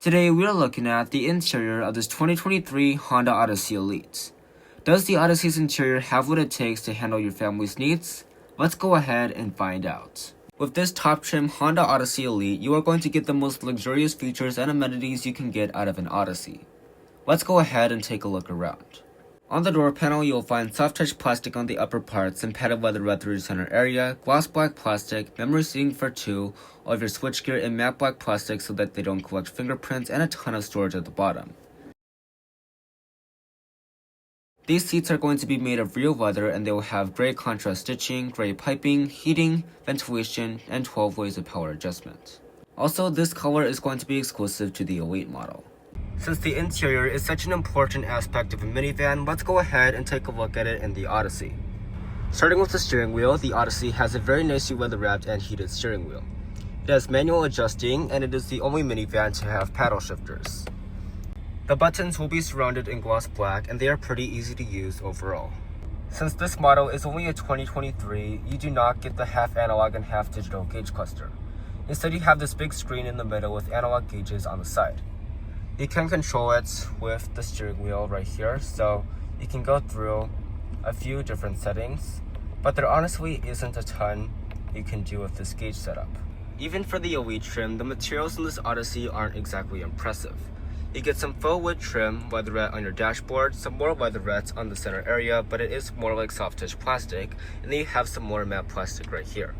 Today we are looking at the interior of this 2023 Honda Odyssey Elite. Does the Odyssey's interior have what it takes to handle your family's needs? Let's go ahead and find out. With this top trim Honda Odyssey Elite, you are going to get the most luxurious features and amenities you can get out of an Odyssey. Let's go ahead and take a look around. On the door panel, you'll find soft touch plastic on the upper parts and padded leather through the center area, gloss black plastic, memory seating for 2, all of your switchgear in matte black plastic so that they don't collect fingerprints, and a ton of storage at the bottom. These seats are going to be made of real leather and they will have gray contrast stitching, gray piping, heating, ventilation, and 12 ways of power adjustment. Also, this color is going to be exclusive to the Elite model. Since the interior is such an important aspect of a minivan, let's go ahead and take a look at it in the Odyssey. Starting with the steering wheel, the Odyssey has a very nicely leather-wrapped and heated steering wheel. It has manual adjusting, and it is the only minivan to have paddle shifters. The buttons will be surrounded in gloss black, and they are pretty easy to use overall. Since this model is only a 2023, you do not get the half analog and half digital gauge cluster. Instead, you have this big screen in the middle with analog gauges on the side. You can control it with the steering wheel right here, so you can go through a few different settings, but there honestly isn't a ton you can do with this gauge setup. Even for the Elite trim, the materials in this Odyssey aren't exactly impressive. You get some faux wood trim, leatherette on your dashboard, some more leatherettes on the center area, but it is more like soft touch plastic, and then you have some more matte plastic right here.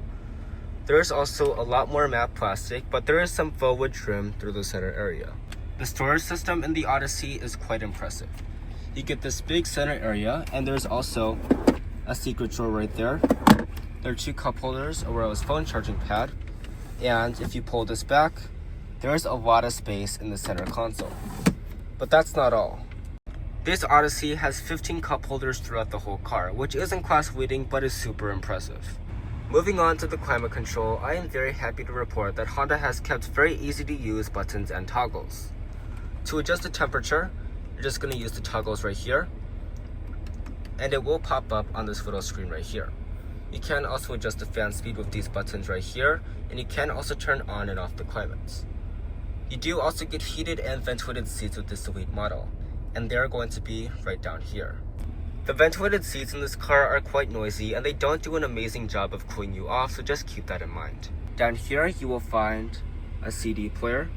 There is also a lot more matte plastic, but there is some faux wood trim through the center area. The storage system in the Odyssey is quite impressive. You get this big center area, and there's also a secret drawer right there. There are 2 cup holders, a wireless phone charging pad, and if you pull this back, there's a lot of space in the center console. But that's not all. This Odyssey has 15 cup holders throughout the whole car, which isn't class leading but is super impressive. Moving on to the climate control, I am very happy to report that Honda has kept very easy to use buttons and toggles. To adjust the temperature, you're just going to use the toggles right here, and it will pop up on this little screen right here. You can also adjust the fan speed with these buttons right here, and you can also turn on and off the climate. You do also get heated and ventilated seats with this Elite model, and they're going to be right down here. The ventilated seats in this car are quite noisy, and they don't do an amazing job of cooling you off, so just keep that in mind. Down here, you will find a CD player,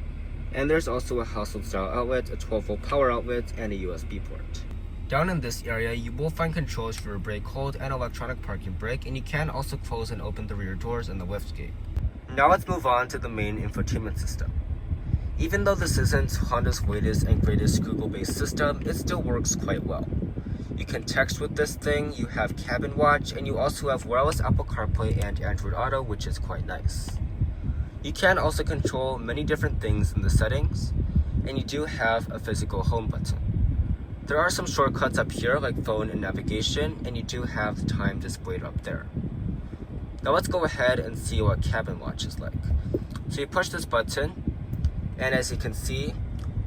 and there's also a household style outlet, a 12-volt power outlet, and a USB port. Down in this area, you will find controls for a brake hold and electronic parking brake, and you can also close and open the rear doors and the liftgate. Now let's move on to the main infotainment system. Even though this isn't Honda's latest and greatest Google-based system, it still works quite well. You can text with this thing, you have cabin watch, and you also have wireless Apple CarPlay and Android Auto, which is quite nice. You can also control many different things in the settings, and you do have a physical home button. There are some shortcuts up here like phone and navigation, and you do have the time displayed up there. Now let's go ahead and see what cabin watch is like. So you push this button, and as you can see,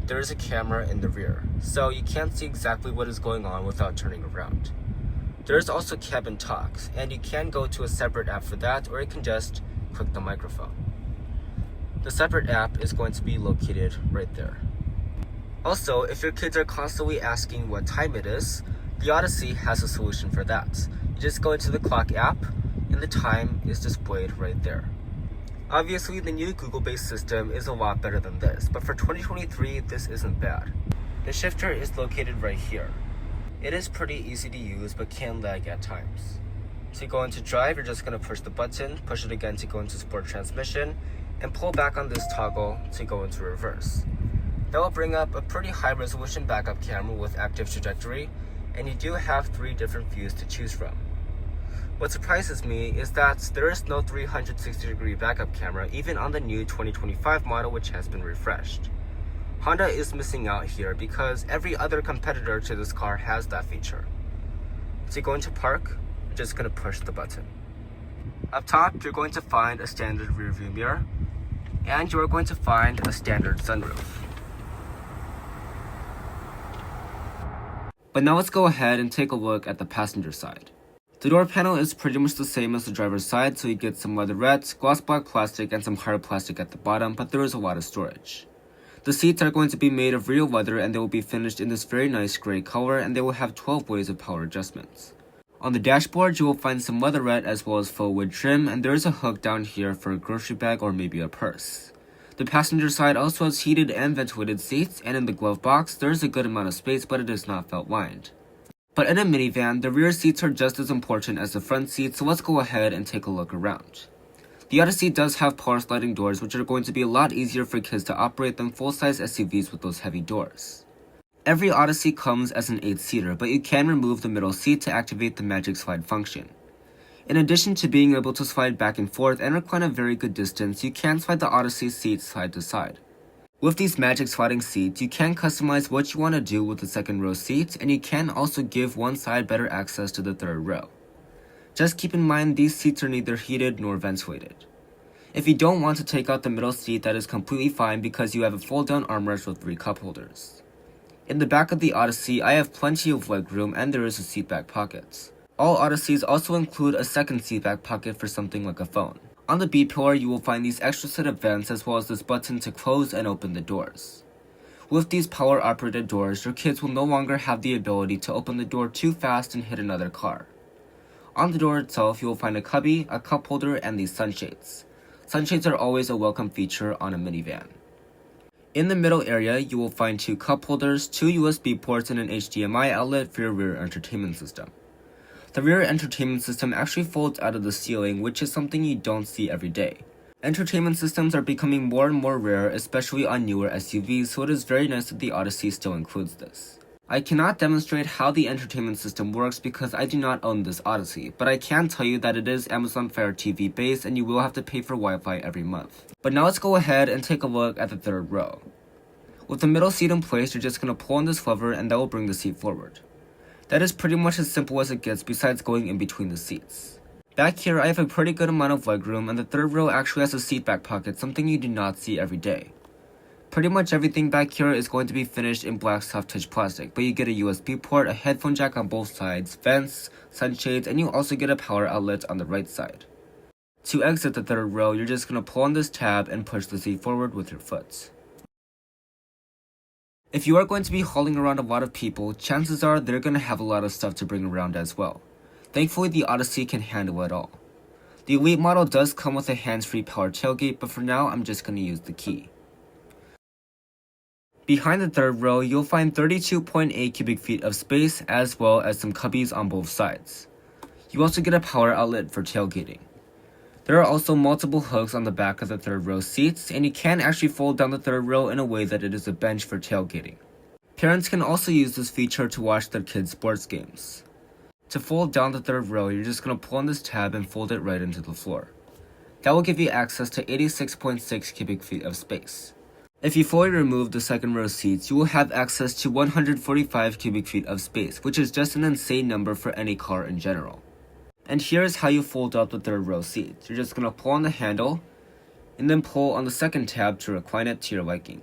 there is a camera in the rear, so you can't see exactly what is going on without turning around. There is also cabin talks, and you can go to a separate app for that, or you can just click the microphone. The separate app is going to be located right there. Also, if your kids are constantly asking what time it is, the Odyssey has a solution for that. You just go into the clock app, and the time is displayed right there. Obviously, the new Google-based system is a lot better than this, but for 2023, this isn't bad. The shifter is located right here. It is pretty easy to use, but can lag at times. To go into drive, you're just going to push the button, push it again to go into sport transmission, and pull back on this toggle to go into reverse. That will bring up a pretty high resolution backup camera with active trajectory, and you do have 3 different views to choose from. What surprises me is that there is no 360-degree backup camera even on the new 2025 model, which has been refreshed. Honda is missing out here because every other competitor to this car has that feature. To go into park, you're just going to push the button. Up top, you're going to find a standard rear view mirror, and you're going to find a standard sunroof. But now let's go ahead and take a look at the passenger side. The door panel is pretty much the same as the driver's side, so you get some leatherette, gloss black plastic, and some hard plastic at the bottom, but there is a lot of storage. The seats are going to be made of real leather and they will be finished in this very nice gray color, and they will have 12 ways of power adjustments. On the dashboard, you will find some leatherette as well as faux wood trim, and there is a hook down here for a grocery bag or maybe a purse. The passenger side also has heated and ventilated seats, and in the glove box, there is a good amount of space, but it is not felt lined. But in a minivan, the rear seats are just as important as the front seats, so let's go ahead and take a look around. The Odyssey does have power sliding doors, which are going to be a lot easier for kids to operate than full-size SUVs with those heavy doors. Every Odyssey comes as an 8-seater, but you can remove the middle seat to activate the magic slide function. In addition to being able to slide back and forth and recline a very good distance, you can slide the Odyssey seats side to side. With these magic sliding seats, you can customize what you want to do with the second row seats, and you can also give one side better access to the third row. Just keep in mind these seats are neither heated nor ventilated. If you don't want to take out the middle seat, that is completely fine because you have a fold-down armrest with 3 cup holders. In the back of the Odyssey, I have plenty of legroom and there is a seat back pocket. All Odysseys also include a second seat back pocket for something like a phone. On the B-pillar, you will find these extra set of vents as well as this button to close and open the doors. With these power-operated doors, your kids will no longer have the ability to open the door too fast and hit another car. On the door itself, you will find a cubby, a cup holder, and these sunshades. Sunshades are always a welcome feature on a minivan. In the middle area, you will find 2 cup holders, 2 USB ports, and an HDMI outlet for your rear entertainment system. The rear entertainment system actually folds out of the ceiling, which is something you don't see every day. Entertainment systems are becoming more and more rare, especially on newer SUVs, so it is very nice that the Odyssey still includes this. I cannot demonstrate how the entertainment system works because I do not own this Odyssey, but I can tell you that it is Amazon Fire TV based and you will have to pay for Wi-Fi every month. But now let's go ahead and take a look at the third row. With the middle seat in place, you're just going to pull on this lever and that will bring the seat forward. That is pretty much as simple as it gets besides going in between the seats. Back here, I have a pretty good amount of legroom, and the third row actually has a seat back pocket, something you do not see every day. Pretty much everything back here is going to be finished in black soft touch plastic, but you get a USB port, a headphone jack on both sides, vents, sunshades, and you also get a power outlet on the right side. To exit the third row, you're just going to pull on this tab and push the seat forward with your foot. If you are going to be hauling around a lot of people, chances are they're going to have a lot of stuff to bring around as well. Thankfully, the Odyssey can handle it all. The Elite model does come with a hands-free power tailgate, but for now, I'm just going to use the key. Behind the third row, you'll find 32.8 cubic feet of space as well as some cubbies on both sides. You also get a power outlet for tailgating. There are also multiple hooks on the back of the third row seats, and you can actually fold down the third row in a way that it is a bench for tailgating. Parents can also use this feature to watch their kids' sports games. To fold down the third row, you're just going to pull on this tab and fold it right into the floor. That will give you access to 86.6 cubic feet of space. If you fully remove the second row seats, you will have access to 145 cubic feet of space, which is just an insane number for any car in general. And here is how you fold out the third row seats. You're just going to pull on the handle, and then pull on the second tab to recline it to your liking.